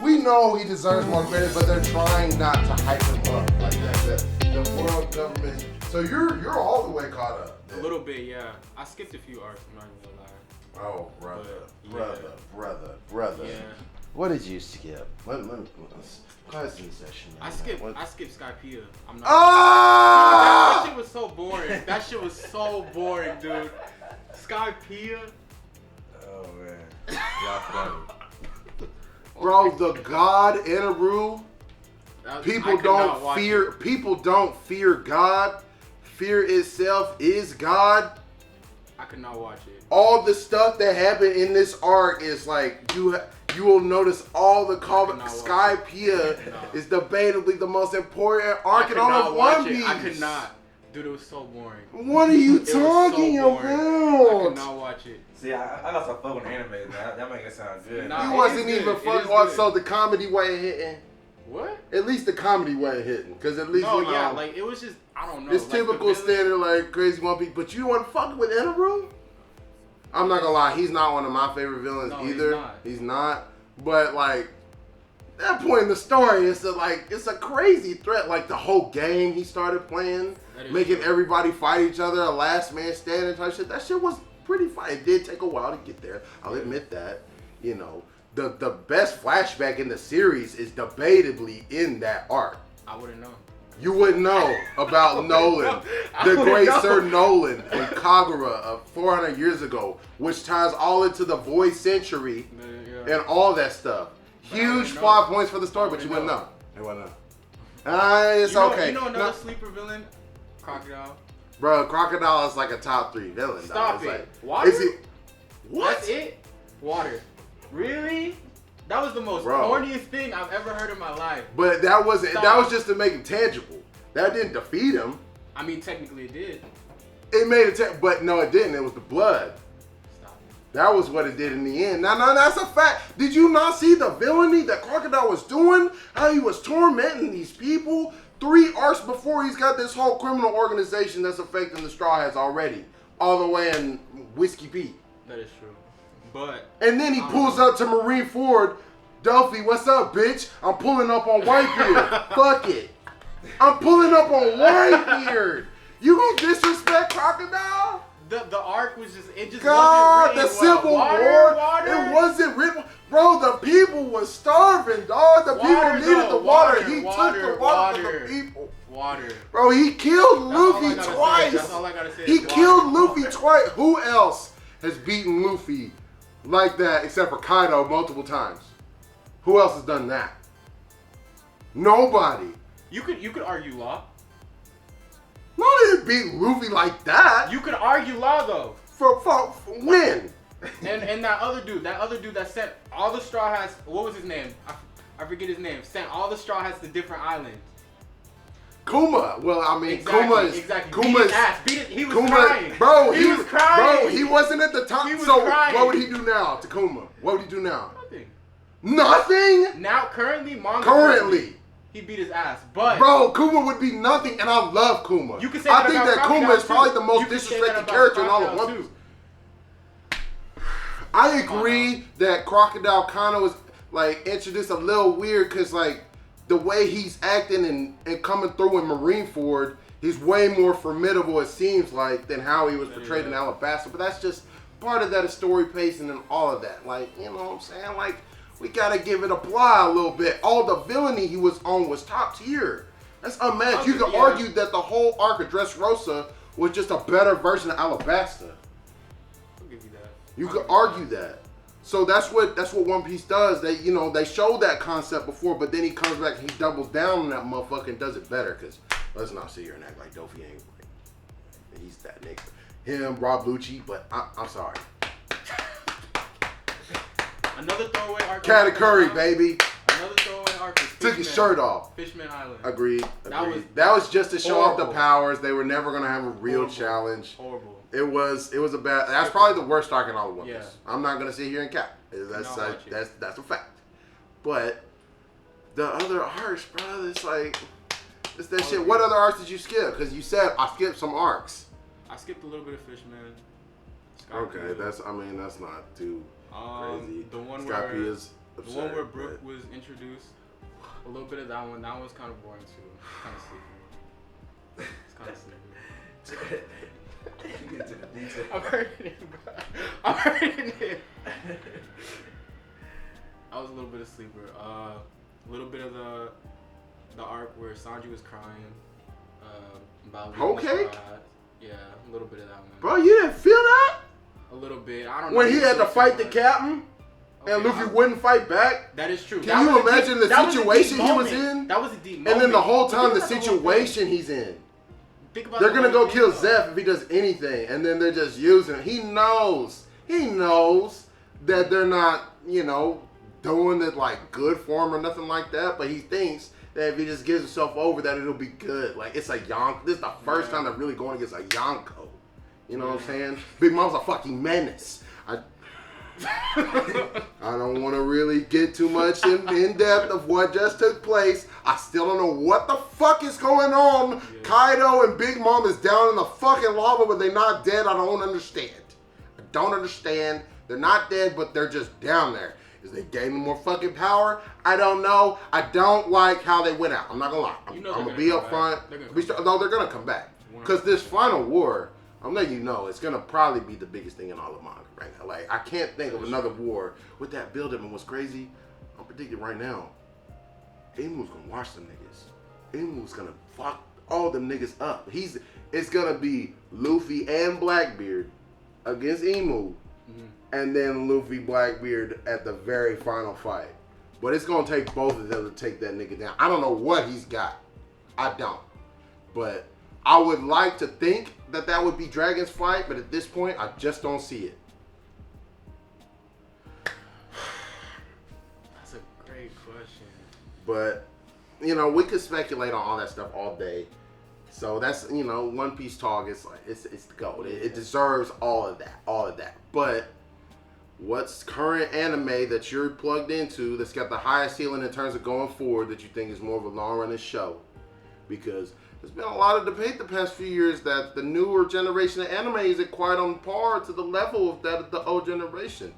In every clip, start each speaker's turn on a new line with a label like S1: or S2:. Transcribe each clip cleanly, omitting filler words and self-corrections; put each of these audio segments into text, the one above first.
S1: We know he deserves more credit, but they're trying not to hype him up like that. The world government. So you're all the way caught up.
S2: A little bit, yeah. I skipped a few arcs. I'm not even gonna lie.
S1: Oh, brother,
S2: But,
S1: brother.
S2: Yeah.
S1: What did you skip? Let's class in session.
S2: I skipped Skypea. I'm not.
S1: Ah!
S2: That shit was so boring. That shit was so boring, dude. Skypea.
S3: Oh man. Y'all funny.
S1: Bro, the God Inaru. People don't fear God. Fear itself is God.
S2: I could not watch it.
S1: All the stuff that happened in this arc is like you will notice all the comments. Skypea is debatably the most important arc in all of One Piece.
S2: I could not. Dude, it was so boring.
S1: What are you talking about?
S2: I could not watch it.
S3: See, I got some fun with anime, man. That make it sound good.
S2: Nah,
S1: You wasn't even fucking. Also, the comedy wasn't hitting.
S2: What?
S1: At least the comedy wasn't hitting, because at least
S2: no,
S1: you know.
S2: yeah, like it was just I don't know.
S1: It's
S2: like,
S1: typical standard like crazy One Piece, but you want to fuck with Inaru? I'm not gonna lie, he's not one of my favorite villains either. He's not. But like that point in the story, it's a crazy threat. Like the whole game he started playing, making everybody fight each other, a last man standing type shit. That shit was pretty fun. It did take a while to get there. I'll admit that. You know, the best flashback in the series is debatably in that arc.
S2: I wouldn't know.
S1: You wouldn't know about Nolan, the great Sir Nolan and Kagura of 400 years ago, which ties all into the Void Century and all that stuff. Huge plot points for the story, but you wouldn't know. You wouldn't know. It's okay.
S2: You know another sleeper villain? Crocodile.
S1: Bro, Crocodile is like a top 3 villain.
S2: Stop it.
S1: Like,
S2: Water?
S1: Is it? What?
S2: That's it? Water. Really? That was the most
S1: Bro.
S2: corniest thing I've ever heard in my life.
S1: But that wasn't. That was just to make him tangible. That didn't defeat him.
S2: I mean, technically it did.
S1: It made it, but no, it didn't. It was the blood.
S2: Stop.
S1: That was what it did in the end. Now, that's a fact. Did you not see the villainy that Crocodile was doing? How he was tormenting these people? 3 arcs before he's got this whole criminal organization that's affecting the Straw Hats already. All the way in Whiskey Pete.
S2: That is true. But.
S1: And then he pulls up to Marineford. Delphi, what's up, bitch? I'm pulling up on Whitebeard. Fuck it. I'm pulling up on Whitebeard. You gonna disrespect Crocodile?
S2: The arc was just, it just
S1: God,
S2: wasn't
S1: the Civil War.
S2: Water?
S1: It wasn't written. Bro, the people was starving, dog. The people needed the water. He took the water from the people.
S2: Water.
S1: Bro, he killed Luffy twice.
S2: That's all I gotta say.
S1: He killed Luffy twice. Who else has beaten Luffy like that except for Kaido multiple times? Who else has done that? Nobody.
S2: You could argue Law.
S1: No, they didn't beat Luffy like that.
S2: You could argue Law though.
S1: For when?
S2: And that other dude that sent all the Straw Hats, what was his name? I forget his name. Sent all the Straw Hats to different islands.
S1: Kuma. Well, I mean,
S2: exactly,
S1: Kuma's
S2: ass. He was crying.
S1: Bro,
S2: he was crying.
S1: Bro, he wasn't at the top.
S2: He was
S1: so
S2: crying.
S1: What would he do now to Kuma? What would he do now?
S2: Nothing.
S1: Nothing?
S2: Now, currently, Manga.
S1: Currently.
S2: He beat his ass, but.
S1: Bro, Kuma would be nothing, and I love Kuma.
S2: You can say
S1: I think that Kuma is probably the most
S2: you
S1: disrespected character in all of One Piece. I agree that Crocodile kind of was like introduced a little weird because like the way he's acting and coming through in Marineford, he's way more formidable, it seems like, than how he was portrayed in Alabasta. But that's just part of that is story pacing and all of that. Like, you know what I'm saying? Like, we gotta give it a ply a little bit. All the villainy he was on was top tier. That's unmatched. You could argue that the whole arc of Dressrosa was just a better version of Alabasta.
S2: I'll give you that.
S1: You could argue that. So that's what One Piece does. They they showed that concept before, but then he comes back and he doubles down on that motherfucker and does it better. Cause let's not sit here and act like Dofi ain't great. He's that nigga. Him, Rob Lucci, but I'm sorry.
S2: Another throwaway arc.
S1: Katakuri, baby.
S2: Another throwaway arc.
S1: Took his shirt off.
S2: Fishman Island.
S1: Agreed. That was just to show off the powers. They were never gonna have a real challenge.
S2: Horrible.
S1: It was a bad. That's probably the worst arc in all of One Piece.
S2: Yeah.
S1: I'm not gonna sit here and cap. That's a fact. But the other arcs, bro, it's like it's that shit. What other arcs did you skip? Because you said I skipped some arcs.
S2: I skipped a little bit of Fishman.
S1: Okay, that's not too crazy.
S2: The one
S1: Skypea's
S2: The one where Brooke was introduced. A little bit of that one. That one's kind of boring too. Kind of sleepy. It's kind of sleepy.
S3: Get to the detail.
S2: I'm hurting it, bro. I'm hurting it. I was a little bit of sleeper. A little bit of the arc where Sanji was crying. About
S1: Whole cake?
S2: Yeah, a little bit of that one.
S1: Bro, you didn't feel that?
S2: A little bit. I don't know.
S1: When he had to fight the captain? And Luffy wouldn't fight back?
S2: That is true.
S1: Can you imagine the situation he was in?
S2: That was a deep moment.
S1: And then the whole time the situation he's in. They're going to go kill Zeph if he does anything. And then they're just using him. He knows that they're not, you know, doing it like good for him or nothing like that. But he thinks that if he just gives himself over, that it'll be good. Like, it's a Yonko. This is the first time they're really going against a Yonko. You know what I'm saying? Big Mom's a fucking menace. I don't want to really get too much in depth of what just took place. I still don't know what the fuck is going on. Yeah. Kaido and Big Mom is down in the fucking lava, but they're not dead. I don't understand. I don't understand. They're not dead, but they're just down there. Is they gaining more fucking power? I don't know. I don't like how they went out. I'm not gonna lie. I'm gonna be up front. No, they're gonna come back. Because this final war, I'm letting you know, it's gonna probably be the biggest thing in all of manga right now. Like, I can't think of another war with that build-up. And what's crazy, I'm predicting right now, Imu's gonna watch them niggas. Imu's gonna fuck all them niggas up. It's gonna be Luffy and Blackbeard against Imu, and then Luffy Blackbeard at the very final fight. But it's gonna take both of them to take that nigga down. I don't know what he's got. I don't. But I would like to think that would be Dragon's fight, but at this point, I just don't see it.
S2: That's a great question.
S1: But, you know, we could speculate on all that stuff all day. So that's, you know, One Piece talk. It's like, it's the gold. It deserves all of that. But what's current anime that you're plugged into that's got the highest ceiling in terms of going forward that you think is more of a long-running show? Because there's been a lot of debate the past few years that the newer generation of anime isn't quite on par to the level of that of the old generation.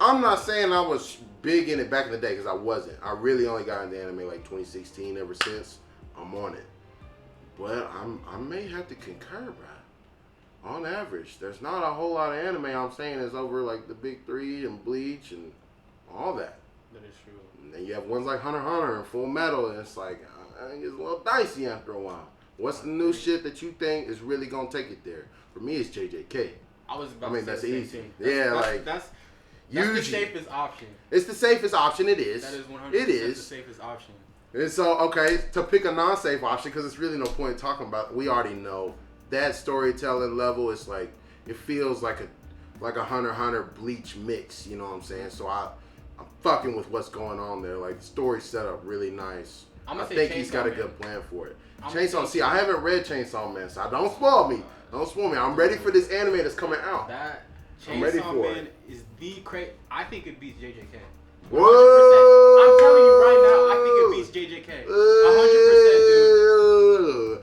S1: I'm not saying I was big in it back in the day, because I wasn't. I really only got into anime like 2016. Ever since, I'm on it. But I may have to concur, bro. On average, there's not a whole lot of anime I'm saying is over like the big three and Bleach and all that.
S2: That is true.
S1: And then you have ones like Hunter x Hunter and Full Metal, and it's like, I think it's a little dicey after a while. What's the new shit that you think is really gonna take it there? For me, it's JJK. That's easy. That's the
S2: safest option.
S1: It's the safest option. It is.
S2: That is 100%
S1: the
S2: safest option.
S1: And so, okay, to pick a non-safe option, because it's really no point in talking about it, we already know that storytelling level is like, it feels like a Hunter x Hunter Bleach mix, you know what I'm saying? So I'm fucking with what's going on there. Like, the story's set up really nice. I think he's got a good plan for it. Chainsaw, see, I haven't read Chainsaw Man, so don't spoil me. Don't spoil me. I'm ready for this anime that's coming out.
S2: I'm ready for Man is the crazy. I think it beats JJK. 100%.
S1: Whoa!
S2: I'm telling you right now, I think it beats JJK. 100%,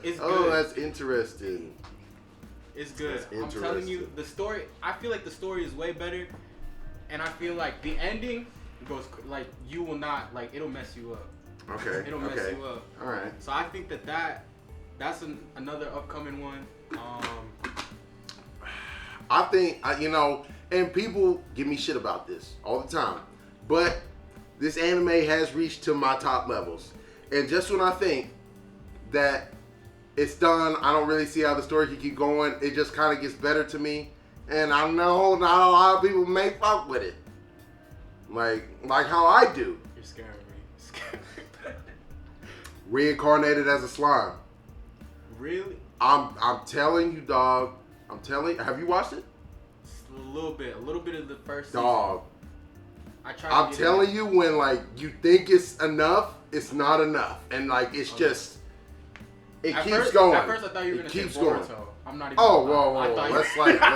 S2: dude. It's good.
S1: Oh, that's interesting.
S2: It's good. I'm telling you, the story. I feel like the story is way better, and I feel like the ending goes like you will not like it'll mess you up.
S1: Okay.
S2: It'll mess you up.
S1: All right.
S2: So I think that's another upcoming one.
S1: I think, you know, and people give me shit about this all the time, but this anime has reached to my top levels. And just when I think that it's done, I don't really see how the story can keep going, it just kind of gets better to me. And I know not a lot of people may fuck with it. Like how I do.
S2: You're scaring me.
S1: Reincarnated as a slime.
S2: Really?
S1: I'm telling you, dog. Have you watched it?
S2: A little bit of the first
S1: dog.
S2: Season.
S1: I'm telling you, when like you think it's enough, it's not enough, and like it's just it keeps going.
S2: At first, I thought you were gonna say Boruto. I'm not even.
S1: Oh, whoa.
S2: I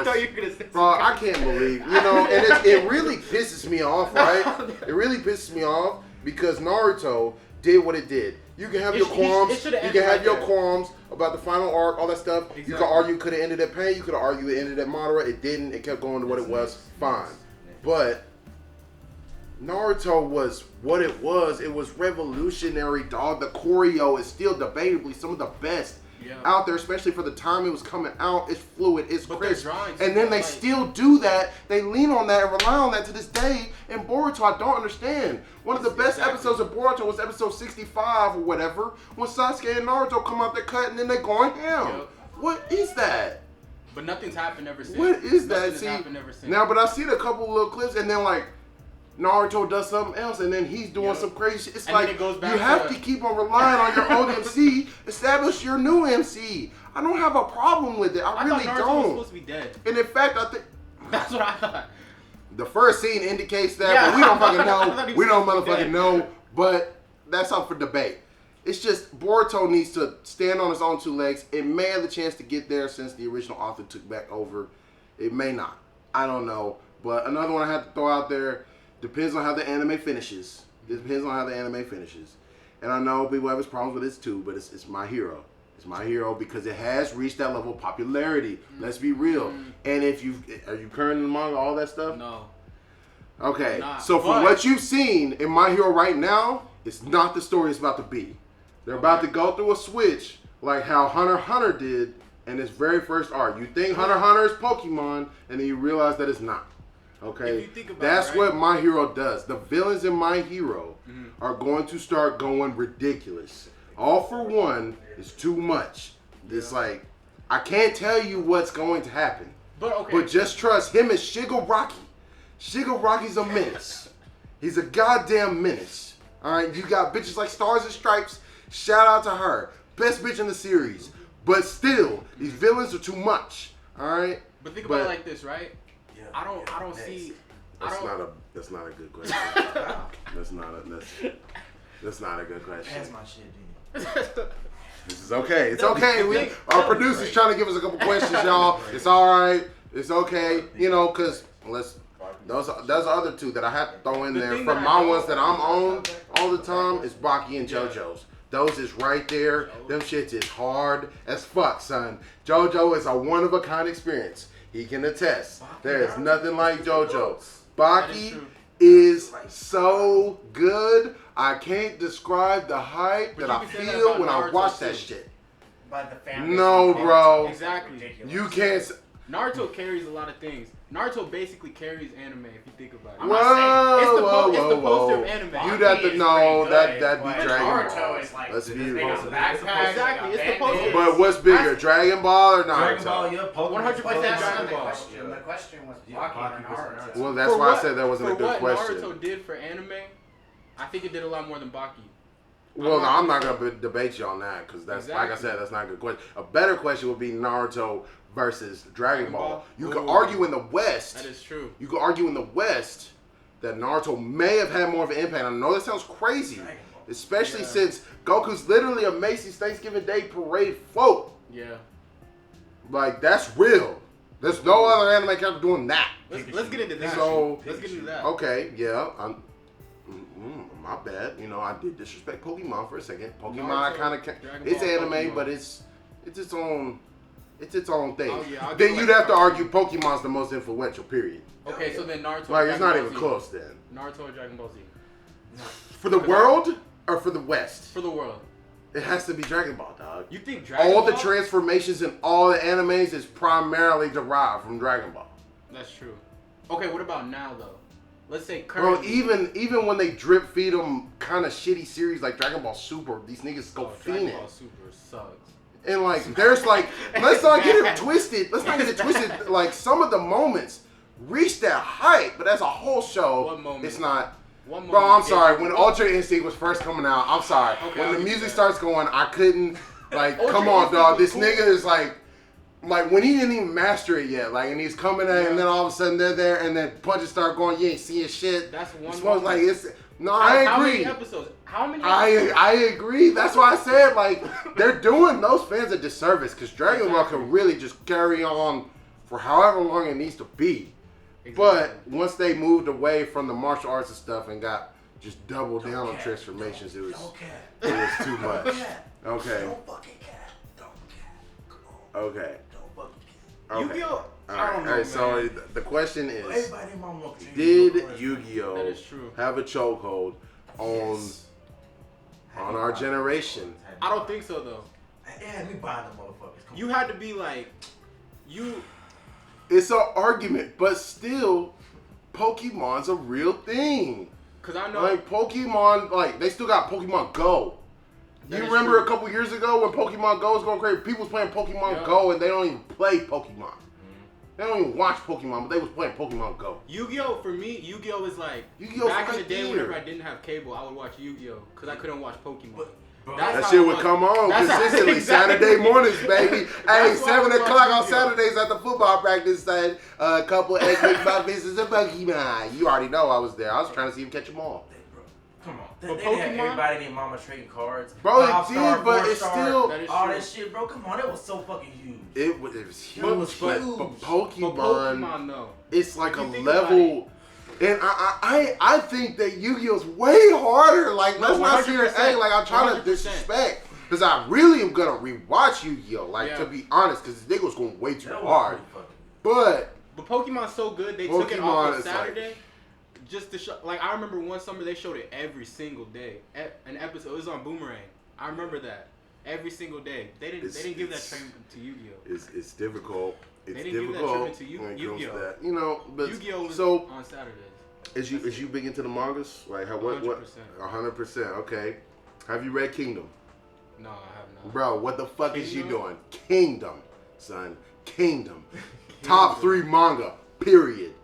S2: thought you were gonna say.
S1: Bro, I can't believe, you know, and it really pisses me off, right? It really pisses me off because Naruto did what it did. You can have your qualms. You can have your qualms about the final arc, all that stuff. Exactly. You can argue it could have ended at Pain. You could argue it ended at Madara. It didn't. It kept going to what it was. Fine. But Naruto was what it was. It was revolutionary, dog. The choreo is still debatably some of the best out there, especially for the time it was coming out. It's fluid, it's crisp. And then they still do that. They lean on that and rely on that to this day. In Boruto, I don't understand. One of the best episodes of Boruto was episode 65 or whatever, when Sasuke and Naruto come out there cut and then they going ham. What is that?
S2: But nothing's happened ever since.
S1: What is that? See, now, but I've seen a couple little clips and then like, Naruto does something else and then he's doing some crazy shit. It's like, you have to keep on relying on your old MC, establish your new MC. I don't have a problem with it. I really
S2: thought Naruto
S1: don't.
S2: was supposed to be dead.
S1: And in fact, I think...
S2: That's what I thought.
S1: The first scene indicates that, but we don't fucking know. We don't motherfucking know, but that's up for debate. It's just, Boruto needs to stand on his own two legs. It may have the chance to get there since the original author took back over. It may not. I don't know. But another one I have to throw out there, depends on how the anime finishes. It depends on how the anime finishes. And I know people have problems with this too, but it's My Hero. It's My Hero because it has reached that level of popularity. Let's be real. And if are you current in the manga, all that stuff?
S2: No.
S1: Okay. So from what you've seen in My Hero right now, it's not the story it's about to be. They're about to go through a switch like how Hunter x Hunter did in its very first arc. You think Hunter x Hunter is Pokemon, and then you realize that it's not. Okay,
S2: if you think about
S1: that's what My Hero does. The villains in My Hero are going to start going ridiculous. All for One is too much. It's like, I can't tell you what's going to happen. But just trust him as Shigaraki. Shigaraki's a menace. He's a goddamn menace. Alright, you got bitches like Stars and Stripes. Shout out to her. Best bitch in the series. But still, these villains are too much. Alright?
S2: But think about it like this, right? I don't see.
S1: That's not a good question. That's not a good question.
S3: That's my shit, dude.
S1: This is okay. It's okay. Our producer's trying to give us a couple questions, y'all. It's all right. It's okay. You know, cause those other two that I have to throw in there from my ones that I'm on all the time is Baki and JoJo's. Those is right there. Them shits is hard as fuck, son. JoJo is a one of a kind experience. He can attest. There is nothing like JoJo. Baki is so good. I can't describe the hype that I feel when I watch that shit.
S3: But the family.
S1: No, bro.
S2: Exactly.
S1: You can't.
S2: Naruto carries a lot of things. Naruto basically carries anime if you think about it.
S1: Whoa,
S2: it's the poster of anime.
S1: You'd have to know that'd be Dragon
S3: Naruto
S1: Ball.
S3: is like,
S1: Let's be real.
S2: Exactly, it's the poster.
S1: But what's bigger, Dragon Ball or Naruto?
S3: Dragon Ball,
S2: 100% Dragon Ball.
S3: The question was Baki or Naruto.
S1: Well, that's why I said that wasn't a good question.
S2: For what Naruto did for anime, I think it did a lot more than Baki.
S1: Well, no, I'm not gonna debate you on that because that's like I said, that's not a good question. A better question would be Naruto versus Dragon Ball. You could argue in the West.
S2: That is true.
S1: You could argue in the West that Naruto may have had more of an impact. I know that sounds crazy, especially since Goku's literally a Macy's Thanksgiving Day parade float.
S2: Yeah.
S1: Like, that's real. There's no other anime character doing that.
S2: Let's get into that. Let's get into that.
S1: Okay, yeah. My bad. You know, I did disrespect Pokemon for a second. Pokemon kind of it's anime, Pokemon. But it's its own thing.
S2: Oh, yeah,
S1: then you'd have to argue Pokemon's the most influential. Period.
S2: Okay, so then Naruto.
S1: Like it's not even close then.
S2: Naruto or Dragon Ball Z?
S1: For the world or for the West?
S2: For the world.
S1: It has to be Dragon Ball, dog.
S2: You think Dragon Ball?
S1: All the transformations in all the animes is primarily derived from Dragon Ball.
S2: That's true. Okay, what about now though? Let's say currently.
S1: Bro, even when they drip feed them kind of shitty series like Dragon Ball Super, these niggas go fiending.
S2: Dragon Ball Super sucks.
S1: And like, there's like, let's not get it twisted. Let's not get it twisted. Like, some of the moments reach that height, but as a whole show,
S2: One moment.
S1: It's not.
S2: One moment.
S1: Bro, I'm sorry. When Ultra Instinct was first coming out, I'm sorry.
S2: Okay,
S1: when
S2: I'll
S1: the
S2: give you
S1: music
S2: that.
S1: starts going, I couldn't. Like,
S2: Ultra
S1: come on,
S2: Instinct
S1: dog.
S2: was
S1: This
S2: cool.
S1: nigga is like when he didn't even master it yet. Like, and he's coming in, and then all of a sudden they're there, and then punches start going. You ain't seeing shit.
S2: That's one.
S1: It smells like it's. No,
S2: I
S1: agree.
S2: How many episodes? How many? Episodes?
S1: I agree. That's why I said like they're doing those fans a disservice because Dragon Ball can really just carry on for however long it needs to be. Exactly. But once they moved away from the martial arts and stuff and got just doubled down on transformations, it was too much. Okay.
S3: Don't fucking cat. Don't cat. Come on.
S1: Okay.
S3: Don't fucking cat.
S1: Okay.
S2: Yu-Gi-Oh!
S1: I don't know, so the question is,
S3: Everybody in my mom
S1: did Yu-Gi-Oh!
S2: That is true.
S1: have a chokehold on our generation?
S2: I don't think so though.
S3: Yeah, we buying them motherfuckers.
S2: You had to be like,
S1: It's an argument, but still, Pokemon's a real thing.
S2: Cause I know,
S1: Like Pokemon, like they still got Pokemon Go. You remember a couple years ago when Pokemon Go was going crazy? People was playing Pokemon Go and they don't even play Pokemon. They don't even watch Pokemon, but they was playing Pokemon Go.
S2: Yu-Gi-Oh! For me, Yu-Gi-Oh! is like, back in the day whenever I didn't have cable, I would watch Yu-Gi-Oh! Because I couldn't watch Pokemon.
S1: That shit would come on consistently Saturday mornings, baby. Hey, 7 o'clock on Saturdays at the football practice, son. A couple egg McMuffins and Pokemon. You already know I was there. I was trying to see him catch them all.
S3: Come on.
S2: But
S3: They had everybody named Mama trading cards.
S1: Bro, it did, but it's still...
S3: All that shit, bro. Come on. That was so fucking huge.
S1: It was huge.
S2: But
S1: Pokemon,
S2: though.
S1: It's like a level... And I think that Yu-Gi-Oh's way harder. Like, let's not sit here and say, like, I'm trying to disrespect. Because I really am going to rewatch Yu-Gi-Oh! Like, to be honest, because the nigga was going way too hard. But
S2: Pokemon's so good, they took it off on Saturday. Just to show, like I remember one summer they showed it every single day. An episode, it was on Boomerang. I remember that every single day. They didn't give that treatment to Yu-Gi-Oh.
S1: It's difficult. It's
S2: they didn't
S1: difficult
S2: give that treatment to
S1: Yu-Gi-Oh. That. You know, but
S2: Yu-Gi-Oh was
S1: so
S2: on Saturdays.
S1: Is you big into the mangas? Like how what 100%. Okay. Have you read Kingdom?
S2: No, I have not.
S1: Bro, what the fuck is you doing? Kingdom, son. Kingdom. Top 3 manga. Period.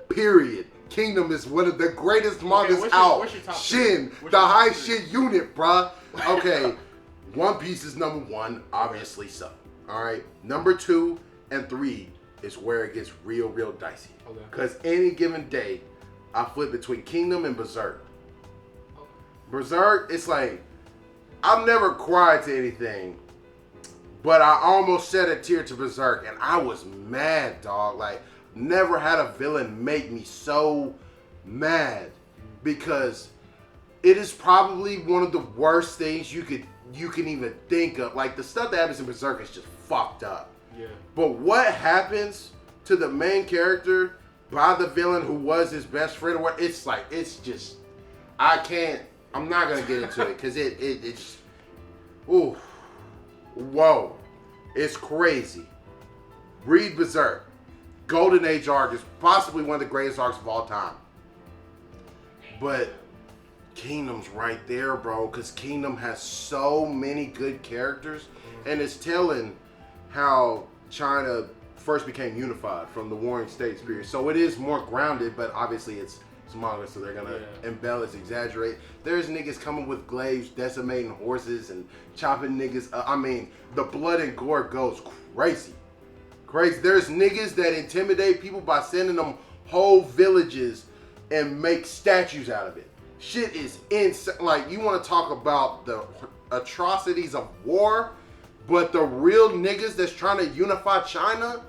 S1: Period. Kingdom is one of the greatest mangas out.
S2: What's your top
S1: Shin, the high shit unit, bruh. Okay, One Piece is number 1, obviously so. All right, number 2 and 3 is where it gets real dicey.
S2: Okay.
S1: Cause any given day, I flip between Kingdom and Berserk. Okay. Berserk, it's like I've never cried to anything, but I almost shed a tear to Berserk, and I was mad, dog. Like. Never had a villain make me so mad because it is probably one of the worst things you can even think of. Like the stuff that happens in Berserk is just fucked up.
S2: Yeah.
S1: But what happens to the main character by the villain who was his best friend or what? It's like it's just I'm not gonna get into it because it's ooh whoa, it's crazy. Read Berserk. Golden Age arc is possibly one of the greatest arcs of all time. But Kingdom's right there, bro, because Kingdom has so many good characters, and it's telling how China first became unified from the Warring States period. So it is more grounded, but obviously it's manga, so they're gonna embellish, exaggerate. There's niggas coming with glaives, decimating horses, and chopping niggas. I mean, the blood and gore goes crazy. Crazy. There's niggas that intimidate people by sending them whole villages and make statues out of it. Shit is insane. Like, you want to talk about the atrocities of war, but the real niggas that's trying to unify China,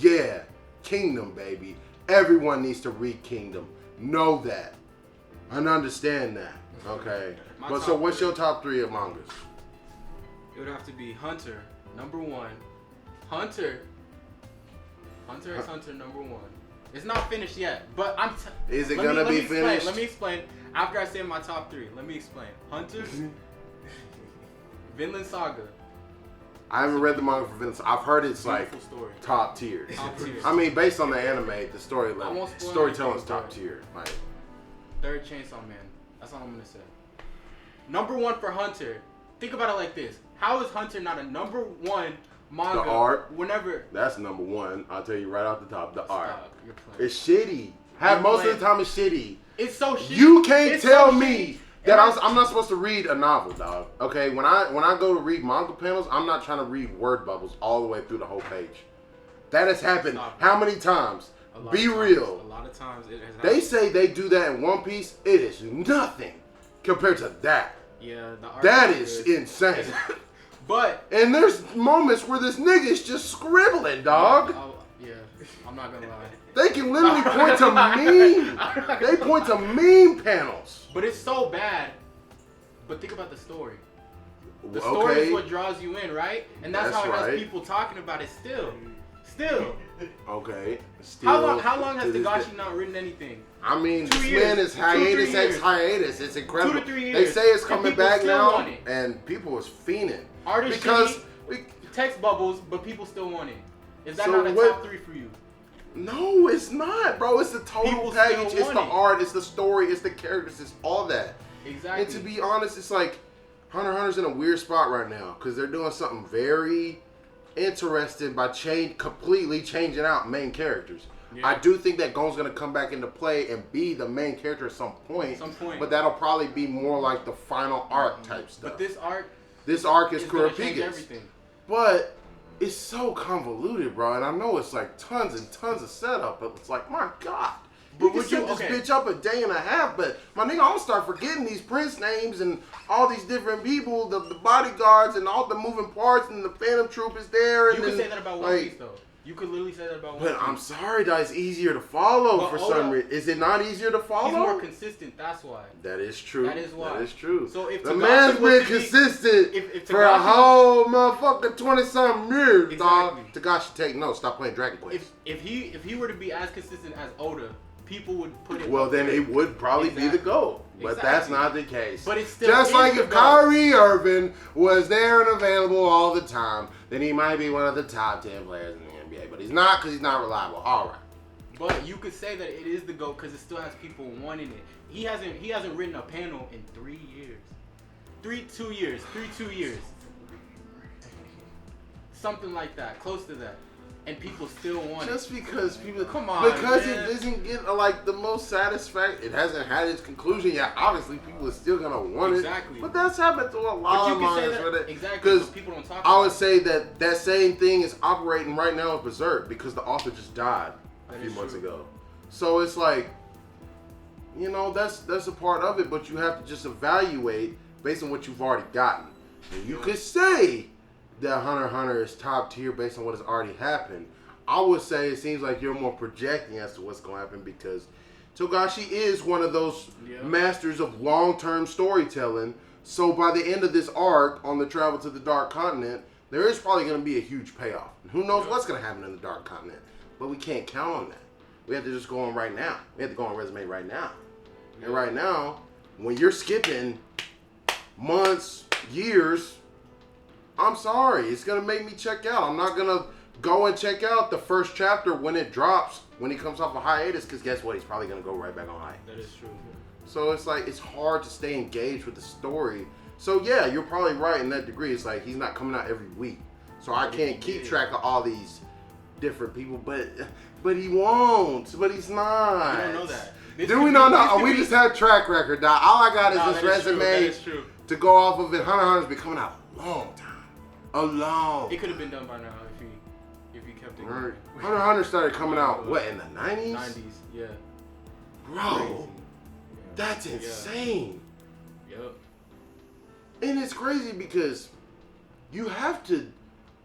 S1: yeah, Kingdom, baby. Everyone needs to read Kingdom. Know that and understand that. Okay. But so what's your top 3 of mangas?
S2: It would have to be Hunter, number 1. Hunter is Hunter number 1. It's not finished yet, but
S1: Is it gonna be finished?
S2: Let me explain. After I say my top 3, let me explain. Hunter, Vinland Saga.
S1: I haven't read the manga for Vinland. I've heard it's like top tier. I mean, based on the anime, the storytelling is top tier. Like
S2: Third Chainsaw Man. That's all I'm gonna say. Number 1 for Hunter. Think about it like this: how is Hunter not a number 1 manga?
S1: The art.
S2: Whenever.
S1: That's number 1. I'll tell you right off the top. The art. It's shitty. Most of the time, it's shitty.
S2: It's so shitty.
S1: You can't tell me that I'm not supposed to read a novel, dog. Okay, when I go to read manga panels, I'm not trying to read word bubbles all the way through the whole page. That has happened how many times? Be real.
S2: A lot of times it has happened.
S1: They say they do that in One Piece. It is nothing compared to that.
S2: Yeah, the art.
S1: That is insane. And there's moments where this nigga is just scribbling, dog.
S2: Yeah, I'm not gonna lie.
S1: They can literally point to meme. They point to meme panels.
S2: But it's so bad. But think about the story. The story is what draws you in, right? And that's how it has people talking about it still. Still.
S1: Okay.
S2: How long has Togashi not written anything?
S1: I mean,
S2: 2
S1: this
S2: years.
S1: man is hiatus ex hiatus. It's incredible.
S2: 2 to 3 years.
S1: They say it's coming back now,
S2: want it.
S1: and people is fiending.
S2: Artist
S1: because
S2: text bubbles, but people still want it. Is that
S1: So
S2: not a
S1: what-
S2: top 3 for you?
S1: No, it's not, bro. It's the total
S2: People
S1: package.
S2: still
S1: It's the
S2: want it.
S1: art. It's the story. It's the characters. It's all that.
S2: Exactly.
S1: And to be honest, it's like Hunter x Hunter's in a weird spot right now because they're doing something very interesting by completely changing out main characters.
S2: Yeah.
S1: I do think that Gon's gonna come back into play and be the main character at some point. But that'll probably be more like the final arc type stuff.
S2: But this arc
S1: is
S2: gonna change
S1: Kurapika's.
S2: everything.
S1: But it's so convoluted, bro. And I know it's like tons and tons of setup, but it's like, my God.
S2: But
S1: You can
S2: would you-
S1: set this
S2: okay.
S1: bitch up a day and a half, but my nigga, I'm gonna start forgetting these prince names and all these different people, the bodyguards and all the moving parts, and the Phantom Troop is there. And
S2: You could
S1: then,
S2: say that about One Piece, though. You could literally say that about One
S1: But
S2: Piece.
S1: I'm sorry, that it's easier to follow
S2: But
S1: for
S2: hold
S1: some
S2: up.
S1: reason. Is it not easier to follow?
S2: He's more consistent, that's why.
S1: That is true.
S2: That is why.
S1: That is true.
S2: So if
S1: the
S2: Togashi
S1: man's
S2: was
S1: been
S2: to be-
S1: consistent
S2: if
S1: for a
S2: Togashi-
S1: whole motherfucking 20-something years, dog.
S2: Exactly.
S1: Togashi, take notes. Stop playing Dragon Quest.
S2: If he were to be as consistent as Oda, people would put it.
S1: Well,
S2: up
S1: then
S2: there.
S1: it would probably be the GOAT. But that's
S2: Exactly.
S1: not the case.
S2: But it's still
S1: just
S2: is
S1: like
S2: the
S1: if
S2: GOAT.
S1: Kyrie Irving was there and available all the time, then he might be one of the top 10 players in the NBA. But he's not because he's not reliable. All right.
S2: But you could say that it is the GOAT because it still has people wanting it. He hasn't written a panel in 3 years. 2 years. Something like that, close to that. And people still want
S1: Just
S2: it.
S1: because people,
S2: Come on,
S1: because
S2: man.
S1: it doesn't get like the most satisfaction. It hasn't had its conclusion yet. Obviously, people are still gonna want
S2: Exactly.
S1: it. But that's happened to a
S2: But
S1: lot
S2: you
S1: of
S2: can say
S1: minds.
S2: that exactly
S1: Because
S2: because people don't talk
S1: I
S2: about
S1: would
S2: it.
S1: say that same thing is operating right now with Berserk because the author just died a
S2: That
S1: few
S2: is
S1: months
S2: true.
S1: ago. So it's like, you know, that's a part of it. But you have to just evaluate based on what you've already gotten. And you could say that Hunter x Hunter is top tier based on what has already happened. I would say it seems like you're more projecting as to what's going to happen because Togashi is one of those masters of long-term storytelling. So by the end of this arc on the Travel to the Dark Continent, there is probably going to be a huge payoff. And who knows what's going to happen in the Dark Continent. But we can't count on that. We have to just go on right now. We have to go on resume right now. And right now, when you're skipping months, years, I'm sorry. It's going to make me check out. I'm not going to go and check out the first chapter when it drops, when he comes off a hiatus, because guess what? He's probably going to go right back on hiatus.
S2: That is true.
S1: So it's like, it's hard to stay engaged with the story. So yeah, you're probably right in that degree. It's like, he's not coming out every week. So I can't keep track of all these different people, but he won't. But he's not.
S2: You don't know that.
S1: Do we not know? We just have track record, dog. All I got is this
S2: That
S1: resume
S2: is true.
S1: to go off of it. Hunter x Hunter's been coming out a long time.
S2: It could have been done by now if he kept it going.
S1: Hunter x Hunter started coming out, what, in the 90s?
S2: 90s, yeah.
S1: Bro,
S2: Crazy.
S1: that's insane.
S2: Yep.
S1: And it's crazy because you have to,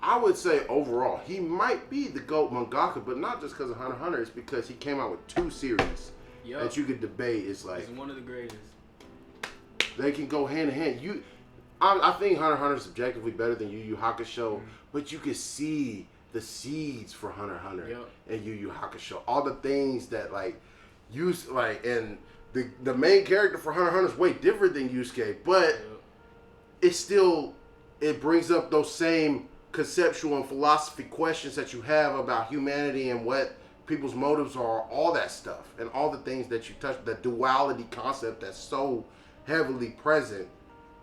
S1: I would say overall, he might be the GOAT mangaka, but not just because of Hunter x Hunter. It's because he came out with 2 series that you could debate. It's like,
S2: he's one of the greatest.
S1: they can go hand in hand. I think Hunter x Hunter is subjectively better than Yu Yu Hakusho, but you can see the seeds for Hunter x Hunter and Yu Yu Hakusho. All the things that and the main character for Hunter x Hunter is way different than Yusuke, but it's still, it brings up those same conceptual and philosophy questions that you have about humanity and what people's motives are, all that stuff, and all the things that you touch, the duality concept that's so heavily present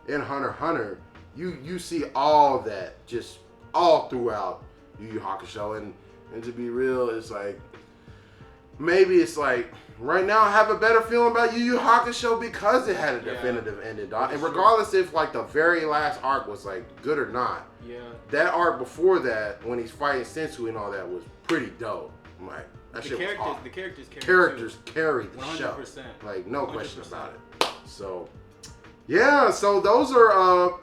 S1: in Hunter x Hunter. You see all that just all throughout Yu Yu Hakusho, and to be real, it's like, maybe it's like, right now I have a better feeling about Yu Yu Hakusho because it had a definitive ending, dog. And regardless if like the very last arc was like good or not, that arc before that, when he's fighting Sensu and all that, was pretty dope. I'm like, that shit was hard.
S2: The characters
S1: carried the
S2: 100%.
S1: show. Like, no
S2: 100%.
S1: question about it. So, yeah, so those are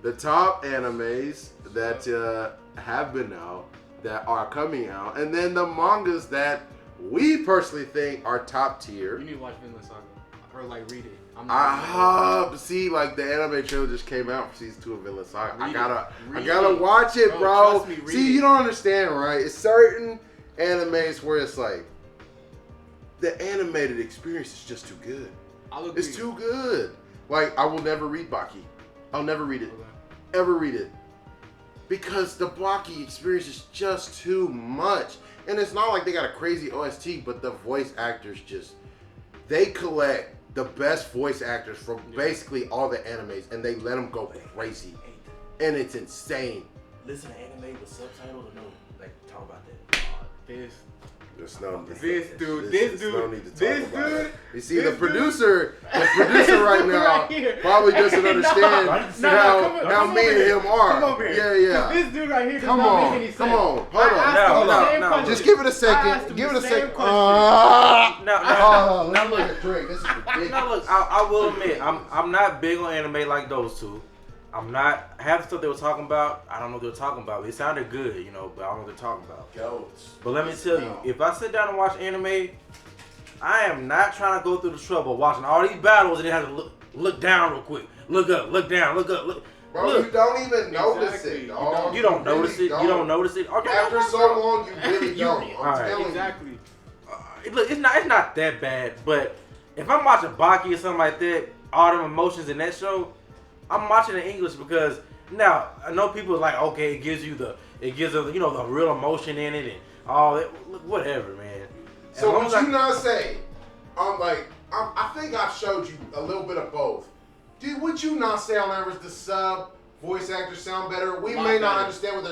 S1: the top animes that have been out, that are coming out, and then the mangas that we personally think are top tier.
S2: You need to watch Vinland Saga, or like read it.
S1: See, like the anime trailer just came out for season 2 of Vinland Saga. I gotta watch it, bro.
S2: Trust me,
S1: See, you don't understand, right? It's certain animes where it's like the animated experience is just too good. It's too good. Like, I will never read Baki. I'll never read it. Ever read it. Because the Baki experience is just too much. And it's not like they got a crazy OST, but the voice actors they collect the best voice actors from basically all the animes, and they let them go crazy. And it's insane.
S3: Listen to anime with subtitles or no? Like, talk about that.
S2: This dude.
S1: You see, the producer right now probably doesn't understand how me and him are.
S2: Come over here.
S1: Yeah.
S2: This dude right here
S1: Come
S2: does not make any sense.
S1: on. Hold on.
S2: No.
S1: Just give it a second. Give it a second.
S4: Now
S1: Look, Drake, this is ridiculous.
S4: Now look, I will admit, I'm not big on anime like those two. I'm not, half the stuff they were talking about, I don't know what they were talking about. It sounded good, you know, but I don't know what they're talking about. But let me tell you, if I sit down and watch anime, I am not trying to go through the trouble of watching all these battles and then have to look down real quick. Look up, look down, look up, look.
S1: Bro,
S4: look.
S1: you don't even notice it, dog.
S4: You don't notice it. You don't notice it. Okay,
S1: after so long, you really don't. I'm telling you.
S2: Exactly.
S4: Look, it's not that bad, but if I'm watching Baki or something like that, all them emotions in that show, I'm watching in English because now I know people are like, okay, it gives the real emotion in it and all that. Whatever, man.
S1: So would you not say, I think I've showed you a little bit of both. Would you not say on average the sub voice actors sound better? We may not understand what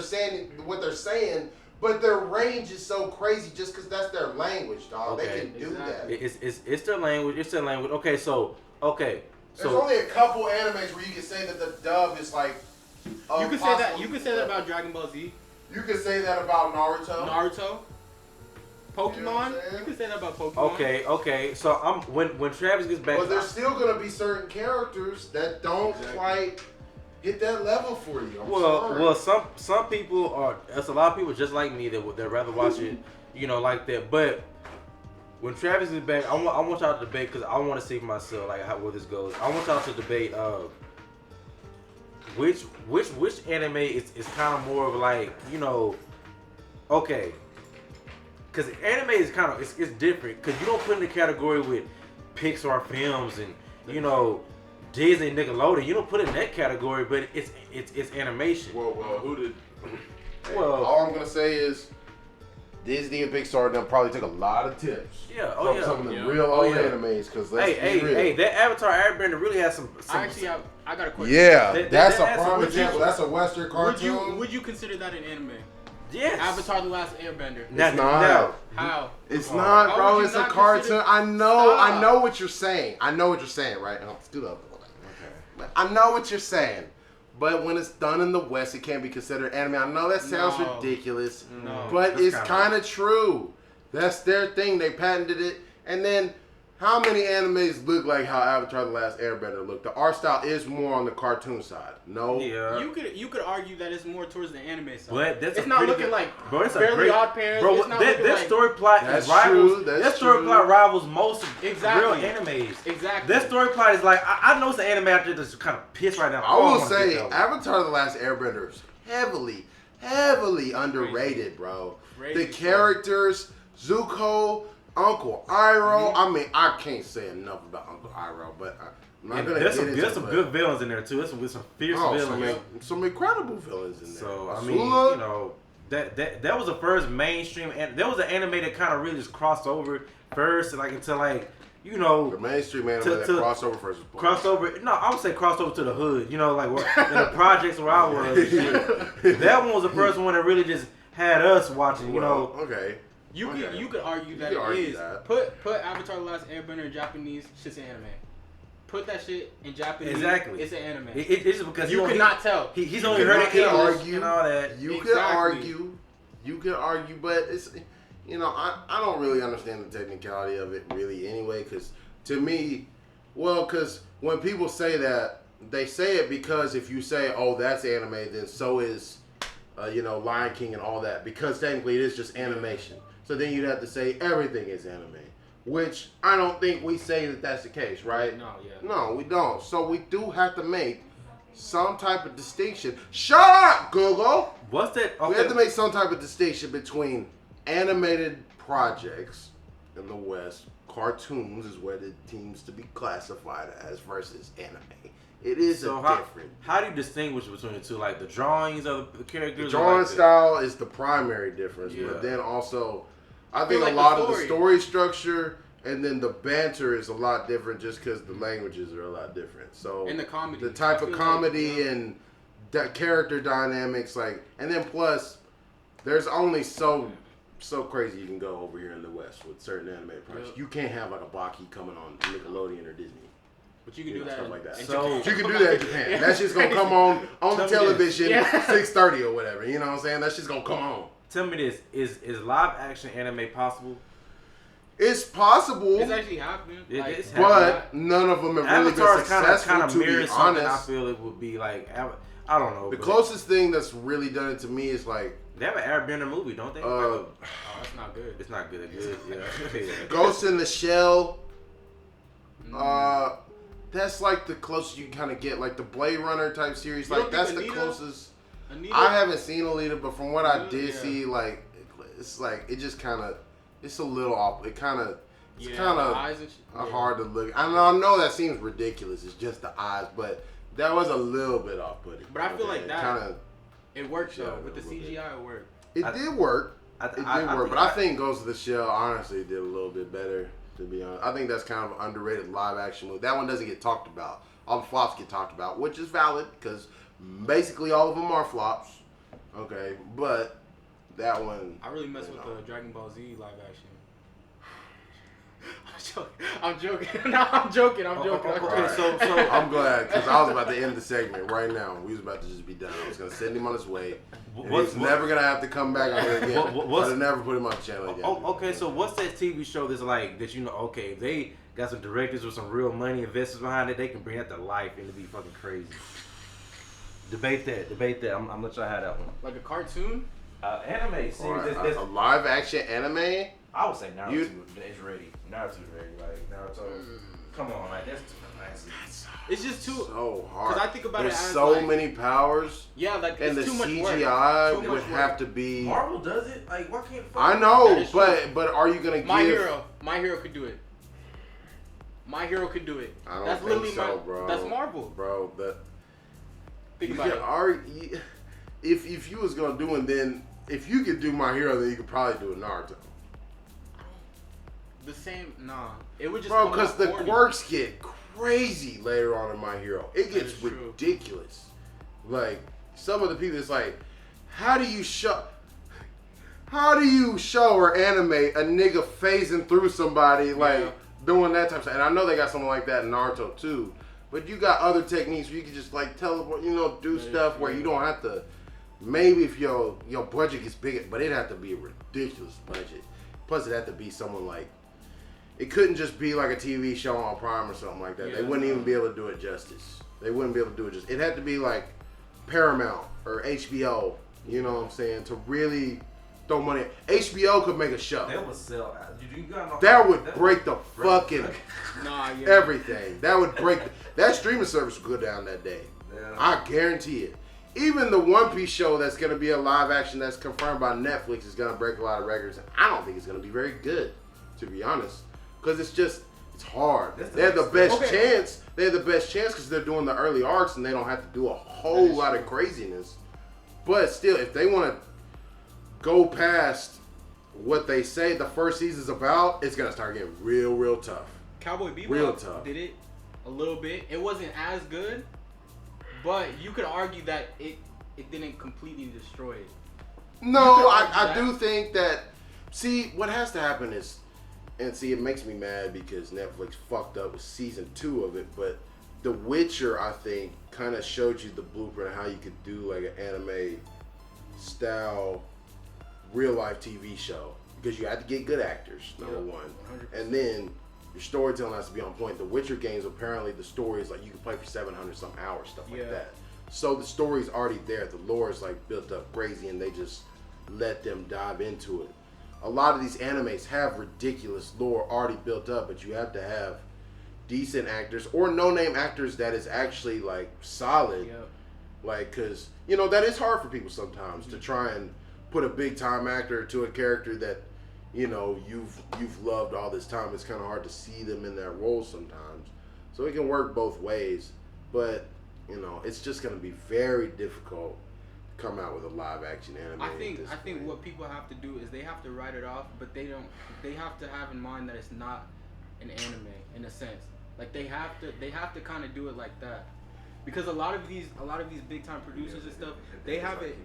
S1: they're saying, but their range is so crazy just because that's their language, dog.
S4: Okay.
S1: They can do that.
S4: It's their language. It's their language. Okay, so.
S1: There's only a couple animes where you can say that the dub is like.
S2: You can say that. You can say that about Dragon Ball Z.
S1: You can say that about Naruto.
S2: Pokemon. You can say that about Pokemon.
S4: Okay. So when Travis gets back.
S1: But there's still gonna be certain characters that don't quite hit that level for you.
S4: Well, some people are. There's a lot of people just like me that would rather watch it, like that. But when Travis is back, I want y'all to debate because I want to see for myself where this goes. I want y'all to debate which anime is kind of more of like okay, because anime is kind of it's different because you don't put in the category with Pixar films and Disney, Nickelodeon. You don't put it in that category, but it's animation.
S1: Well, who did? All I'm gonna say is Disney and Pixar them probably took a lot of tips.
S4: Yeah,
S1: from some of the real old animes. Because
S4: hey, that Avatar Airbender really has some.
S2: Actually, I got a question.
S1: Yeah, that's a prime example. That's a Western cartoon.
S2: Would you consider that an anime?
S4: Yes.
S2: Avatar: The Last Airbender.
S1: It's not.
S2: How?
S1: It's not, bro. It's a cartoon. I know what you're saying. I know what you're saying, right? Scoot up. Okay. I know what you're saying. But when it's done in the West, it can't be considered anime. I know that sounds ridiculous, but it's kind of true. That's their thing. They patented it. And then, how many animes look like how Avatar: The Last Airbender looked? The art style is more on the cartoon side. No.
S4: Yeah.
S2: You could argue that it's more towards the anime side.
S4: But
S2: it's not looking like Fairly Odd Parents.
S4: Bro,
S2: it's not
S4: that story plot rivals. That story plot rivals most of real animes.
S2: Exactly.
S4: That story plot is like I know it's an anime out there that's kind of pissed right now.
S1: I will say Avatar: The Last Airbender is heavily underrated, bro. The characters, Zuko, Uncle Iroh. I mean, I can't say enough about Uncle Iroh, but I'm not gonna get into it.
S4: There's some good villains in there too. There's some fierce villains.
S1: Some incredible villains in there.
S4: So I mean, that was the first mainstream. And there was an anime that kind of really just crossed over first, the mainstream anime that crossed over first. Crossed over. No, I would say crossed over to the hood. In the projects where I was. That one was the first one that really just had us watching.
S1: Okay.
S2: You could argue that it is. Put Avatar: The Last Airbender in Japanese, shit's an anime. Put that shit in Japanese,
S4: exactly.
S2: It's an anime.
S4: It's just because
S2: you could not tell.
S4: He's only heard it English and all that.
S1: You could argue, but it's I don't really understand the technicality of it really anyway. Because to me, because when people say that, they say it because if you say, oh, that's anime, then so is Lion King and all that, because technically it is just animation. So then you'd have to say everything is anime. which I don't think we say that that's the case, right?
S2: No, yeah.
S1: No, we don't. So we do have to make some type of distinction. Shut up, Google!
S4: What's that? Okay.
S1: We have to make some type of distinction between animated projects in the West, cartoons is what it seems to be classified as, versus anime. It is different.
S4: How do you distinguish between the two? Like the drawings of the characters?
S1: The drawing
S4: like
S1: style is the primary difference,
S4: Yeah.
S1: but then also, I think
S2: like
S1: a lot
S2: the
S1: of the
S2: story.
S1: story structure and then the banter is a lot different just because the languages are a lot different. So
S2: And the comedy.
S1: the type
S2: I
S1: of
S2: feel
S1: comedy
S2: like,
S1: and character dynamics, like, and then plus, there's only so crazy you can go over here in the West with certain animated projects.
S2: Yep.
S1: You can't have like a Baki coming on Nickelodeon or Disney.
S2: But you can do that.
S1: Stuff like that.
S2: in
S1: So
S2: Japan.
S1: you can do that in Japan.
S2: Yeah.
S1: That's just gonna come on
S4: Tell me
S1: television,
S2: this. Yeah.
S1: 6:30 or whatever. You know what I'm saying? That's just gonna come on.
S4: Tell me this: is live action anime possible?
S1: It's possible,
S2: It's actually happening.
S4: It's
S1: but none of them have really been
S4: Avatar's
S1: successful.
S4: kind of
S1: To be
S4: mirrors something. I
S1: honest,
S4: feel it would be like I don't know.
S1: the
S4: but
S1: closest thing that's really done it to me is like
S4: they have an Airbender movie, don't they?
S2: Oh, that's not good.
S4: It's not good. Yeah.
S1: Ghost in the Shell.
S2: Mm.
S1: That's like the closest you kind of get, like the Blade Runner type series.
S2: You
S1: Like
S2: don't
S1: that's
S2: think
S1: the
S2: Anita-
S1: closest.
S2: Anita?
S1: I haven't seen Alita, but from what I did
S2: Yeah.
S1: see, like it's like it just kind of, it's a little off. It kind of, it's
S2: Yeah,
S1: kind
S2: the
S1: of
S2: eyes and shit. Yeah.
S1: hard to look. I know that seems ridiculous. It's just the eyes, but that was a little bit off-putting.
S2: But I feel like that-
S1: kind of
S2: It worked
S1: Yeah,
S2: though. With the
S1: a little bit.
S2: CGI, it worked.
S1: it did work. It did work, but I
S4: think
S1: think Ghost of the Shell honestly did a little bit better. To be honest, I think that's kind of an underrated live action movie. That one doesn't get talked about. All the flops get talked about, which is valid because basically all of them are flops. Okay, but that one.
S2: I really messed with the Dragon Ball Z live action. I'm joking. No, I'm joking.
S4: Okay, so
S1: I'm glad because I was about to end the segment right now. We was about to just be done. I was gonna send him on his way. He's never gonna have to come back on here again. I'd never put him on the channel again.
S4: okay, so what's that TV show that's like that? You know, okay, if they got some directors with some real money investors behind it, they can bring that to life and it'd be fucking crazy. Debate that. I'm let y'all have that one.
S2: Like a cartoon?
S4: Anime series.
S1: A live action anime.
S3: I would say Naruto is ready. Naruto's ready. Like Naruto. Come on, like that's too nice.
S2: It's just too.
S1: So hard.
S2: 'Cause I think about it
S1: There's
S2: as,
S1: so
S2: like-
S1: many powers,
S2: Yeah, like
S1: and the
S2: it's too much work.
S1: CGI
S2: Too
S1: would
S2: much
S1: have
S2: work.
S1: to be.
S3: Marvel does it. Like why can't?
S1: I
S2: That
S1: know,
S2: is true.
S1: but are you gonna
S2: My
S1: give?
S2: Hero. My Hero could do it. My Hero could do it.
S1: I don't
S2: That's
S1: think
S2: literally
S1: so, bro.
S2: That's Marvel.
S1: Bro.
S2: Think
S1: You
S2: about
S1: can
S2: it.
S1: argue, if you was gonna do it, then if you could do My Hero, then you could probably do a Naruto.
S2: The same, nah. It would just
S1: Bro,
S2: come
S1: because
S2: out
S1: the
S2: corny.
S1: quirks get crazy later on in My Hero. It
S2: That
S1: gets
S2: is true.
S1: ridiculous. Like some of the people, it's like, how do you show or animate a nigga phasing through somebody like
S2: Yeah.
S1: doing that type of stuff? And I know they got something like that in Naruto too. But you got other techniques where you can just like teleport, do
S2: That is
S1: stuff where
S2: true.
S1: you don't have to. Maybe if your budget gets bigger, but it had to be a ridiculous budget. Plus, it had to be someone like. It couldn't just be like a TV show on Prime or something like that.
S2: Yeah,
S1: They wouldn't even be able to do it justice. They wouldn't be able to do it justice. It had to be like Paramount or HBO. You know what I'm saying? To really throw money. HBO could make a show.
S3: That would sell. You gotta know
S1: That would break the fucking
S2: Nah, yeah.
S1: everything. That would break. That streaming service would go down that day.
S3: Yeah.
S1: I guarantee it. Even the One Piece show that's going to be a live action that's confirmed by Netflix is going to break a lot of records. I don't think it's going to be very good, to be honest. Because it's hard.
S3: That's the
S1: They have the
S3: next
S1: best
S2: step.
S1: chance. They have the best chance because they're doing the early arcs and they don't have to do a whole
S2: That is
S1: lot of
S2: true.
S1: craziness. But still, if they want to go past what they say the first season's about, it's going to start getting real, real tough.
S2: Cowboy Bebop
S1: Real tough.
S2: did it a little bit. It wasn't as good, but you could argue that it didn't completely destroy it.
S1: No,
S2: You could
S1: I
S2: argue
S1: do think that. See, what has to happen is, and see, it makes me mad because Netflix fucked up with season 2 of it. But The Witcher, I think, kind of showed you the blueprint of how you could do like an anime style, real life TV show because you had to get good actors, number one,
S2: 100%.
S1: and then your storytelling has to be on point. The Witcher games, apparently, the story is like you can play for 700 some hours, stuff like
S2: Yeah.
S1: that. So the story's already there. The lore is like built up crazy, and they just let them dive into it. a lot of these animes have ridiculous lore already built up, but you have to have decent actors or no-name actors that is actually like solid.
S2: Yep.
S1: Like, cause you know that is hard for people sometimes to try and put a big-time actor to a character that you know you've loved all this time. It's kind of hard to see them in that role sometimes. So it can work both ways, but you know it's just gonna be very difficult to come out with a live-action anime.
S2: I think what people have to do is they have to write it off, but they have to have in mind that it's not an anime in a sense. Like they have to kind of do it like that, because a lot of these big time producers and stuff, they have it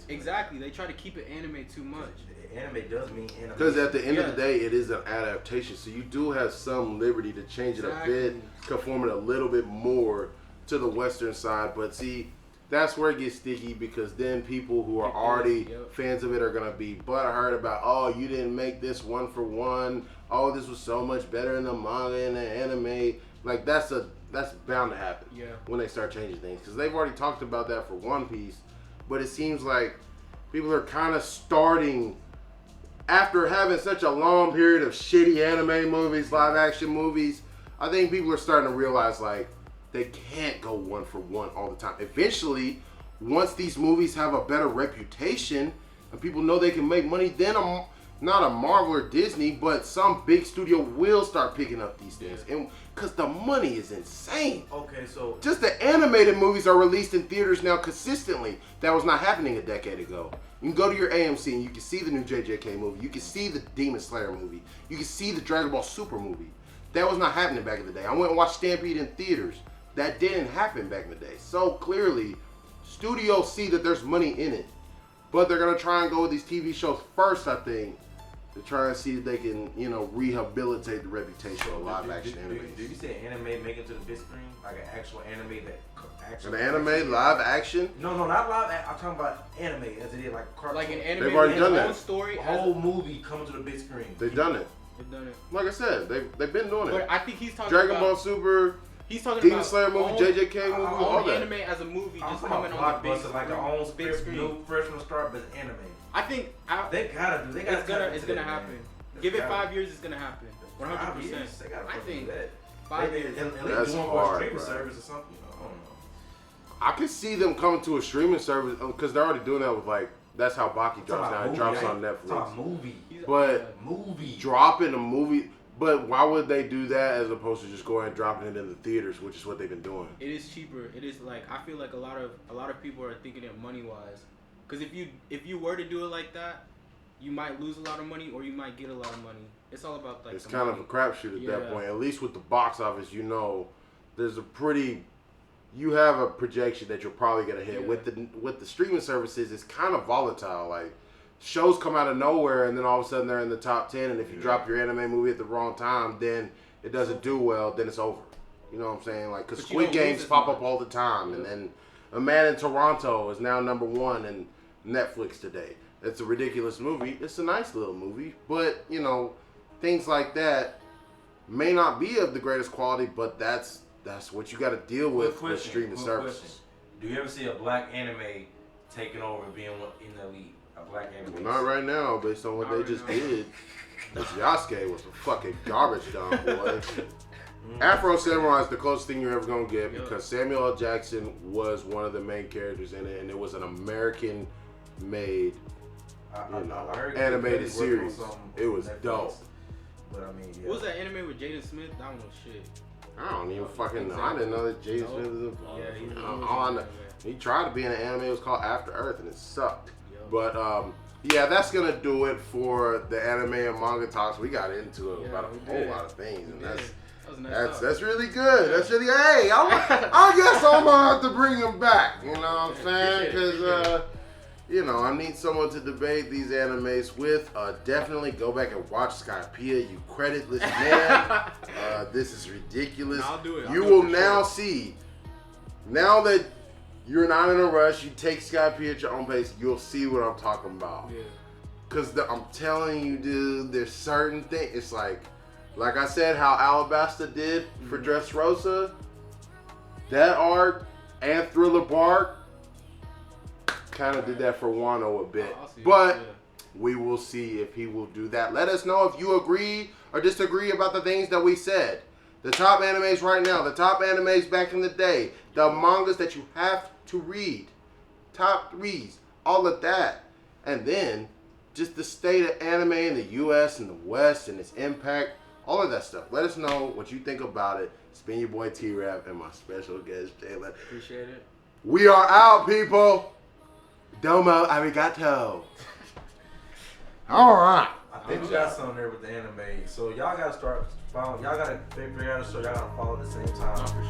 S2: exactly. They try to keep it anime too much.
S3: Anime does mean anime.
S1: Because at the end of the day, it is an adaptation, so you do have some liberty to change it a bit, conform it a little bit more to the Western side. But see, that's where it gets sticky, because then people who are already fans of it are gonna be butthurt about, oh, you didn't make this one for one. Oh, this was so much better in the manga and the anime. Like that's bound to happen when they start changing things, because they've already talked about that for One Piece. But it seems like people are kind of starting, after having such a long period of shitty anime movies, live action movies, I think people are starting to realize like they can't go one for one all the time. Eventually, once these movies have a better reputation and people know they can make money, then not a Marvel or Disney, but some big studio will start picking up these things. And because the money is insane.
S3: Okay, so
S1: just the animated movies are released in theaters now consistently. That was not happening a decade ago. You can go to your AMC and you can see the new JJK movie. You can see the Demon Slayer movie. You can see the Dragon Ball Super movie. That was not happening back in the day. I went and watched Stampede in theaters. That didn't happen back in the day. So clearly, studios see that there's money in it. But they're going to try and go with these TV shows first, I think, to try and see if they can, you know, rehabilitate the reputation of live action anime.
S3: Did you say anime make it to the big screen? Like an actual anime that
S1: actually... An anime, live action?
S3: No, not live. I'm talking about anime as it is, like cartoon.
S2: Like an anime.
S1: They've already done that.
S2: Story,
S3: a whole movie coming to the big screen.
S1: They've done it.
S2: They've done it.
S1: Like I said, they've been doing it.
S2: But I think he's talking
S1: Dragon Ball Super.
S2: He's talking
S1: Demon
S2: about
S1: Slayer movie, JJK movie, all that.
S2: Anime as a movie just
S3: coming
S2: on the big
S3: screen. Like their own big screen. New freshman start, but anime.
S2: I think
S3: they gotta do.
S2: It's gonna happen. Give it 5 years, it's gonna happen. 100%. I think 5 years.
S1: That's hard,
S3: streaming service or something. I don't know.
S1: I could see them coming to a streaming service because they're already doing that with like. That's how Baki drops now. It drops on Netflix.
S3: Movie.
S1: Dropping a movie. But why would they do that as opposed to just going and dropping it in the theaters, which is what they've been doing?
S2: It is cheaper. It is like, I feel like a lot of people are thinking it money wise. Because if you were to do it like that, you might lose a lot of money or you might get a lot of money. It's all about like.
S1: It's kind of a crapshoot at that point. At least with the box office, you know, there's a pretty. You have a projection that you're probably gonna hit. With the streaming services, it's kind of volatile. Like. Shows come out of nowhere and then all of a sudden they're in the top 10, and if you drop your anime movie at the wrong time, then it doesn't do well, then it's over. You know what I'm saying? Like, because Squid Games pop up all the time, and then A Man in Toronto is now #1 in Netflix today. It's a ridiculous movie. It's a nice little movie, but, you know, things like that may not be of the greatest quality, but that's what you got to deal with streaming services.
S3: Do you ever see a black anime taking over and being in the lead? Black anime.
S1: Not right now, based on what they just did. This Yasuke was a fucking garbage dump, boy. Afro Samurai is the closest thing you're ever gonna get because Samuel L. Jackson was one of the main characters in it, and it was an American-made, animated series. It was dope.
S3: But I mean,
S2: what was that anime with Jaden Smith? That one was shit.
S1: I don't even fucking know. I didn't know that Jaden Smith was involved. He tried to be in an anime. It was called After Earth, and it sucked. But yeah, that's gonna do it for the anime and manga talks. We got into it about a whole lot of things, and that's really good. That's really I guess I'm gonna have to bring him back. You know what I'm saying? Because you know, I need someone to debate these animes with. Definitely go back and watch Skypiea, you creditless man. This is ridiculous.
S2: I'll do it.
S1: You will now see. Now that you're not in a rush, you take Skypiea at your own pace, you'll see what I'm talking about. Yeah. Because I'm telling you, dude, there's certain things. It's like I said, how Alabasta did for Dressrosa, that arc, and Thriller Bark kind of did that for Wano a bit. But we will see if he will do that. Let us know if you agree or disagree about the things that we said. The top animes right now, the top animes back in the day, the mangas that you have to read, top 3s, all of that. And then just the state of anime in the U.S. and the West and its impact, all of that stuff. Let us know what you think about it. It's been your boy T-Rav and my special guest, Jalen.
S2: Appreciate it.
S1: We are out, people. Domo arigato. All right.
S4: I think we got something there with the anime. So y'all gotta start following. Y'all gotta figure out so y'all gotta follow at the same time.